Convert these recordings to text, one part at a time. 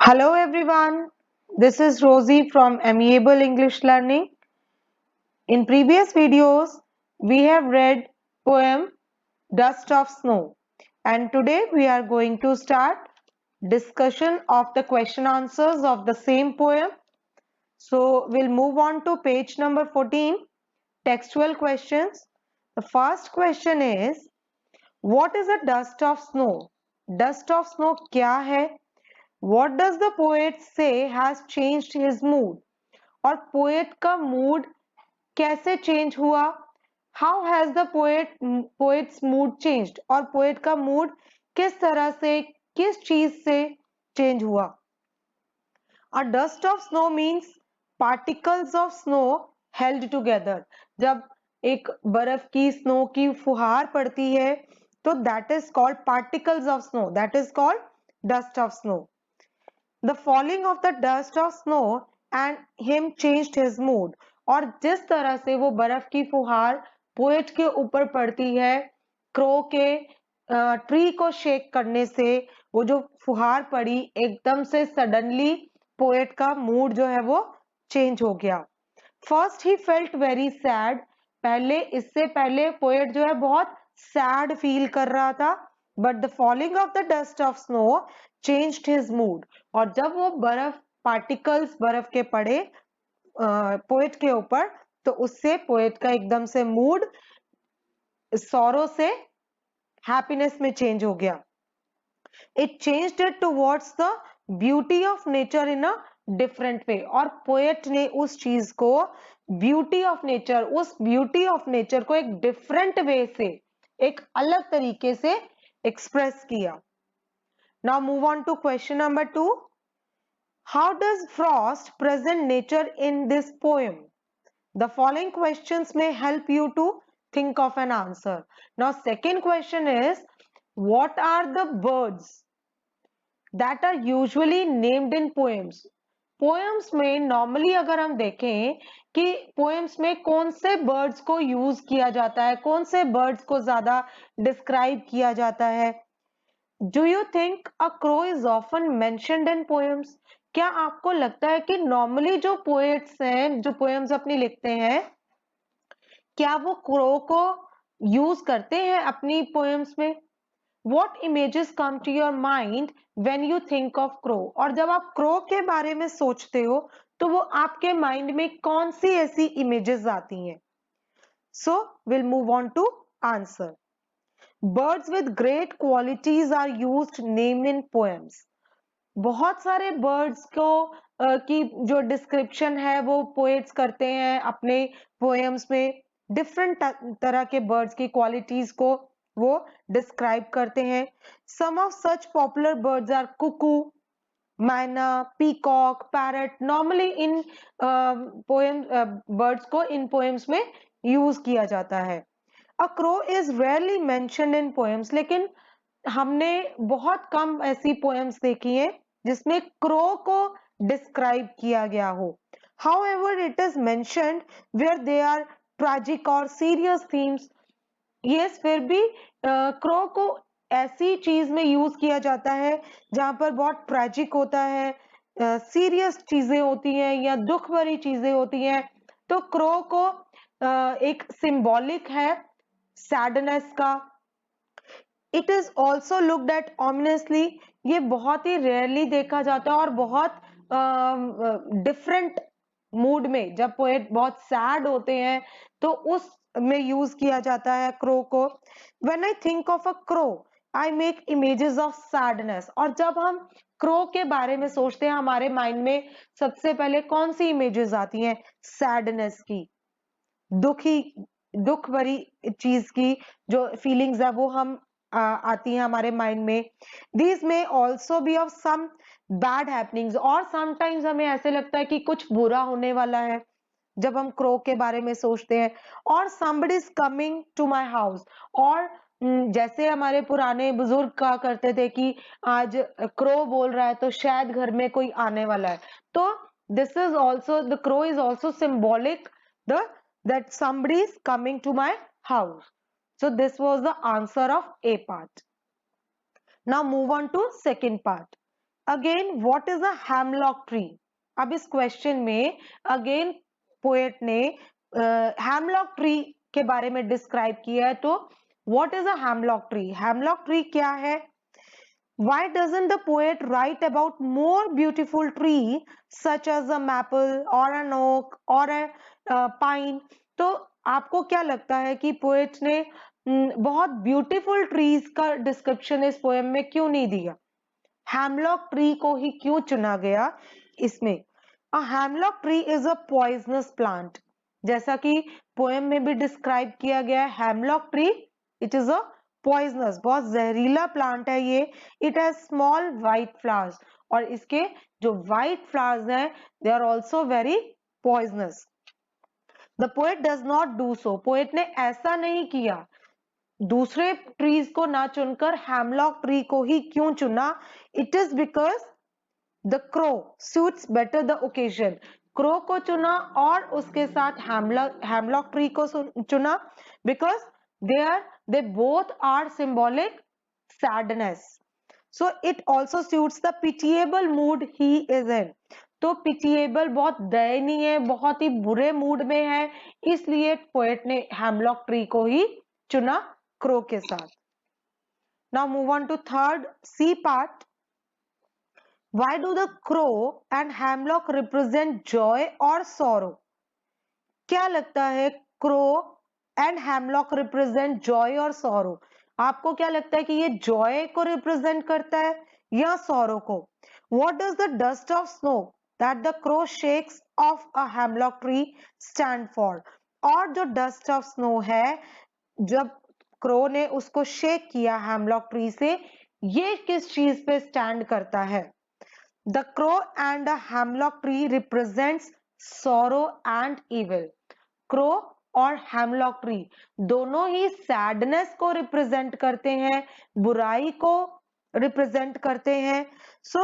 Hello everyone, this is Rosie from Amiable English Learning. In previous videos, we have read poem Dust of Snow, and today we are going to start discussion of the question answers of the same poem. So we'll move on to page number 14, textual questions. The first question is, what is a dust of snow? Dust of snow क्या है? What does the poet say has changed his mood? और poet का mood कैसे change हुआ? How has the poets mood changed? और poet का mood किस तरह से, किस चीज से चेंज हुआ? A dust of snow means particles of snow held together. जब एक बर्फ की स्नो की फुहार पड़ती है तो that is called particles of snow. That is called dust of snow. The falling of the dust of snow and him changed his mood. और जिस तरह से वो बर्फ की फुहार पोएट के ऊपर पड़ती है, क्रो के ट्री को शेक करने से वो जो फुहार पड़ी, एकदम से सडनली पोएट का मूड जो है वो चेंज हो गया. First he felt very sad. इससे पहले पोएट जो है बहुत सैड फील कर रहा था, but the falling of the dust of snow changed his mood. और जब वो पार्टिकल्स बर्फ के पड़े पोएट के ऊपर, तो उससे पोएट का एकदम से मूड सॉरो से हैप्पीनेस में चेंज हो गया. It changed it towards the beauty of nature in a different way. और पोएट ने उस चीज को ब्यूटी ऑफ नेचर, उस ब्यूटी ऑफ नेचर को एक डिफरेंट वे से, एक अलग तरीके से एक्सप्रेस किया. Now move on to question number 2. How does frost present nature in this poem? The following questions may help you to think of an answer. Now, second question is, what are the birds that are usually named in poems? Poems में normally अगर हम देखें कि poems में कौन से birds को use किया जाता है, कौन से बर्ड्स को ज्यादा डिस्क्राइब किया जाता है. Do you think a crow is often mentioned in poems? क्या आपको लगता है कि नॉर्मली जो पोएट्स हैं, जो पोएम्स अपनी लिखते हैं, क्या वो क्रो को यूज करते हैं अपनी पोएम्स में? What images come to your mind when you think of crow? और जब आप क्रो के बारे में सोचते हो तो वो आपके माइंड में कौन सी ऐसी इमेजेस आती हैं? So we'll move on to answer. Birds with great qualities are used named in poems. बहुत सारे बर्ड्स को की जो डिस्क्रिप्शन है वो पोएट्स करते हैं अपने पोएम्स में. डिफरेंट तरह के बर्ड्स की क्वालिटीज को वो डिस्क्राइब करते हैं. Some of such popular birds are cuckoo, myna, peacock, parrot. Normally in poem birds को इन पोएम्स में यूज किया जाता है. A crow is rarely mentioned in poems. लेकिन हमने बहुत कम ऐसी पोएम्स देखी हैं जिसमें क्रो को डिस्क्राइब किया गया हो. However, it is mentioned where they are tragic or serious themes. Yes, फिर भी क्रो को ऐसी चीज में यूज किया जाता है जहां पर बहुत ट्रेजिक होता है, सीरियस चीजें होती हैं या दुख भरी चीजें होती हैं. तो क्रो को एक सिंबॉलिक है सैडनेस का. It is also looked at ominously. ये बहुत ही रेयरली देखा जाता है और बहुत डिफरेंट मूड में, जब पोएट बहुत सैड होते हैं तो उस में यूज किया जाता है क्रो को. When I think of a crow I make images of sadness. और जब हम क्रो के बारे में सोचते हैं, हमारे माइंड में सबसे पहले कौन सी इमेजेस आती हैं? सैडनेस की, दुख भरी चीज की जो फीलिंग्स है वो हम आती हैं हमारे माइंड में. These may also be of some bad happenings. और समटाइम्स हमें ऐसे लगता है कि कुछ बुरा होने वाला है जब हम क्रो के बारे में सोचते हैं. और somebody is coming to my house. और जैसे हमारे पुराने बुजुर्ग कहा करते थे कि आज क्रो बोल रहा है तो शायद घर में कोई आने वाला है. तो this is also, the crow is also symbolic the that somebody is coming to my house. So this was the answer of A part. Now move on to second part. Again what is a hemlock tree? अब इस question में again poet ने hemlock tree के बारे में describe किया है। तो what is a hemlock tree? Hemlock tree क्या है? Why doesn't the poet write about more beautiful tree such as a maple or an oak or a pine? तो आपको क्या लगता है कि पोएट ने बहुत ब्यूटीफुल ट्रीज का डिस्क्रिप्शन इस पोएम में क्यों नहीं दिया? हैमलॉक ट्री को ही क्यों चुना गया इसमें? A hemlock tree is a poisonous plant, जैसा कि पोएम में भी डिस्क्राइब किया गया है। Hemlock tree it is a poisonous, बहुत जहरीला प्लांट है ये। It has small white flowers, और इसके जो वाइट फ्लावर्स हैं they are also very poisonous. The poet does not do so, poet ने ऐसा नहीं किया। दूसरे ट्रीज को ना चुनकर हैमलॉक ट्री को ही क्यों चुना? It is because the crow suits better the occasion. Crow को चुना और उसके साथ हैमलॉक ट्री को चुना because they both are symbolic sadness. So it also suits the pitiable mood he is in. तो पिटिएबल बहुत दयनीय, बहुत ही बुरे मूड में है, इसलिए पोएट ने हैमलॉक ट्री को ही चुना क्रो के साथ। Now move on to third C part. Why do the crow and hemlock represent joy or sorrow? क्या लगता है crow and hemlock represent Joy और सॉरो? आपको क्या लगता है कि ये जॉय को रिप्रेजेंट करता है या सॉरो को? What does the dust of snow that the crow shakes off a hemlock tree stand for? और जो डस्ट ऑफ स्नो है, जब क्रो ने उसको शेक किया हैमलॉक ट्री से, ये किस चीज पे स्टैंड करता है? The crow and the hemlock tree represents sorrow and evil. Crow और हैमलॉक ट्री दोनों ही सैडनेस को रिप्रेजेंट करते हैं, बुराई को रिप्रेजेंट करते हैं। So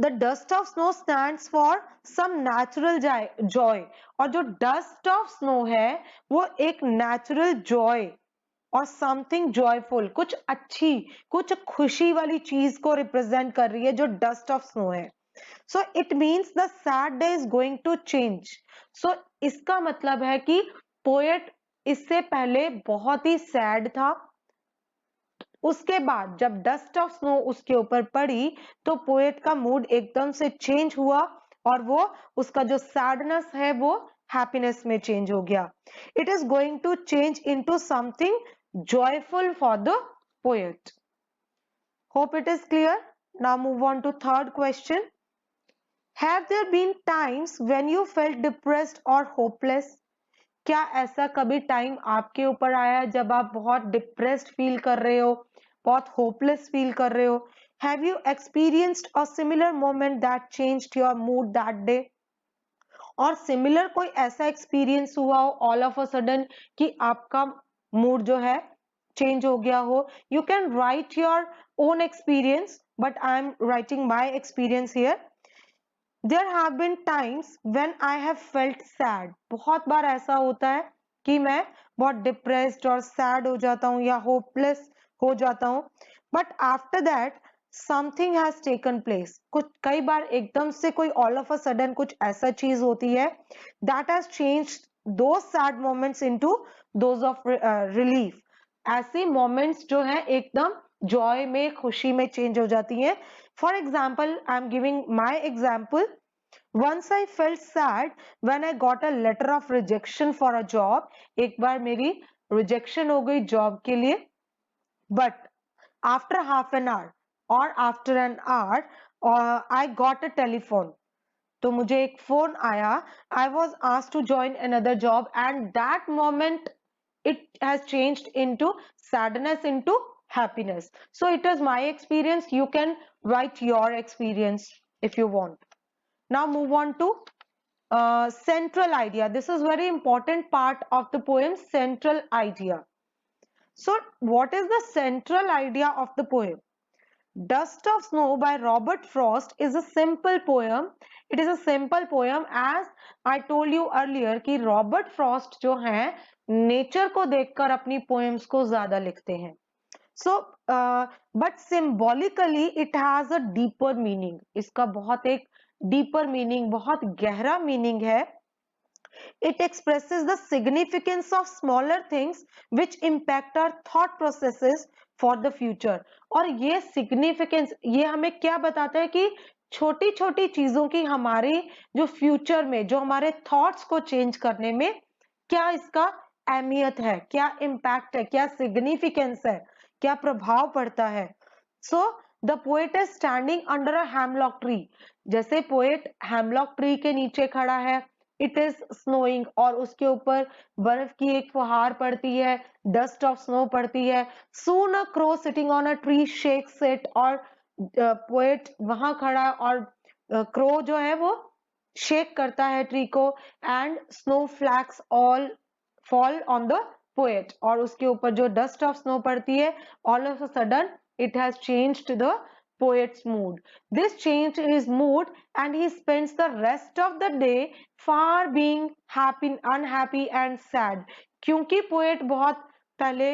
the dust of snow stands for some natural joy, और जो डस्ट ऑफ स्नो है वो एक नेचुरल जॉय और समथिंग जॉयफुल, कुछ अच्छी, कुछ खुशी वाली चीज को रिप्रेजेंट कर रही है जो डस्ट ऑफ स्नो है। So it means the sad day is going to change. So इसका मतलब है कि पोएट इससे पहले बहुत ही सैड था, उसके बाद जब डस्ट ऑफ स्नो उसके ऊपर पड़ी तो पोएट का मूड एकदम से चेंज हुआ और वो उसका जो सैडनेस है वो हैप्पीनेस में चेंज हो गया। It is going to change into something joyful for the poet. Hope it is clear. Now move on to third question. Have there been times when you felt depressed or hopeless? क्या ऐसा कभी time आपके ऊपर आया जब आप बहुत depressed feel कर रहे हो, बहुत होपलेस फील कर रहे हो? Have you experienced a similar moment that changed your mood that day? और सिमिलर कोई ऐसा एक्सपीरियंस हुआ हो ऑल ऑफ अ सडन कि आपका मूड जो है चेंज हो गया हो? You can write your own experience, but I am writing my experience here. There have been times when I have felt sad. बहुत बार ऐसा होता है कि मैं बहुत डिप्रेस्ड और सैड हो जाता हूँ या होपलेस हो जाता हूँ, but after that something has taken place. कुछ कई बार एकदम से कोई ऑल ऑफ अ सडन कुछ ऐसा चीज होती है that has changed those sad moments into those of relief. ऐसे मोमेंट्स जो है एकदम जॉय में, खुशी में चेंज हो जाती है। For example, I am giving my example. Once I felt sad when I got a letter of rejection for a job. एक बार मेरी रिजेक्शन हो गई जॉब के लिए, but after half an hour or after an hour I got a telephone. तो मुझे एक phone आया, I was asked to join another job, and that moment it has changed into sadness into happiness. So it is my experience. You can write your experience if you want. Now move on to central idea. This is very important part of the poem, central idea. So what is the central idea of the poem? Dust of Snow by Robert Frost is a simple poem. It is a simple poem, as I told you earlier कि Robert Frost जो हैं nature को देखकर अपनी poems को ज्यादा लिखते हैं। So but symbolically it has a deeper meaning, इसका बहुत एक डीपर मीनिंग, बहुत गहरा मीनिंग है. It expresses the significance of smaller things which impact our thought processes for the future. और ये significance ये हमें क्या बताता है कि छोटी छोटी चीजों की हमारे जो फ्यूचर में जो हमारे थॉट्स को चेंज करने में क्या इसका अहमियत है, क्या इम्पैक्ट है, क्या सिग्निफिकेंस है, क्या प्रभाव पड़ता है. So the poet is standing under a hemlock tree. जैसे पोएट हैमलॉक ट्री के नीचे खड़ा है, इट इज स्नोइंग और उसके ऊपर बर्फ की एक फुहार पड़ती है, डस्ट ऑफ स्नो पड़ती है. Soon a crow sitting on a tree shakes it. और पोएट वहां खड़ा और क्रो जो है वो शेक करता है ट्री को, and snow flakes all fall on the poet. और उसके ऊपर जो डस्ट ऑफ स्नो पड़ती है, all of a sudden it has changed the poet's mood. This changed his mood and he spends the rest of the day far being happy, unhappy and sad. क्योंकि poet बहुत पहले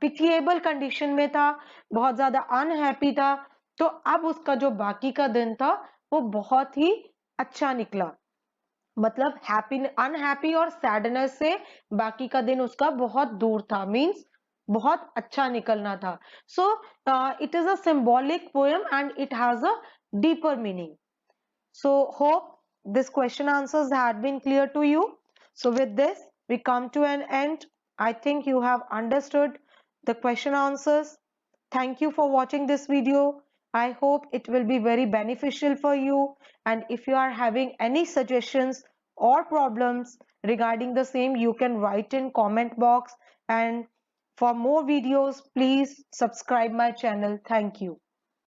pitiable condition में था, बहुत ज्यादा unhappy था, तो अब उसका जो बाकी का दिन था वो बहुत ही अच्छा निकला. मतलब हैप्पी अनहैप्पी और सैडनेस से बाकी का दिन उसका बहुत दूर था, मींस बहुत अच्छा निकलना था. So it is a symbolic poem and it has a deeper meaning. So hope this question answers had been clear to you. So with this we come to an end. I think you have understood the question answers. Thank you for watching this video. I hope it will be very beneficial for you, and if you are having any suggestions or problems regarding the same, you can write in comment box, and for more videos please subscribe my channel. Thank you.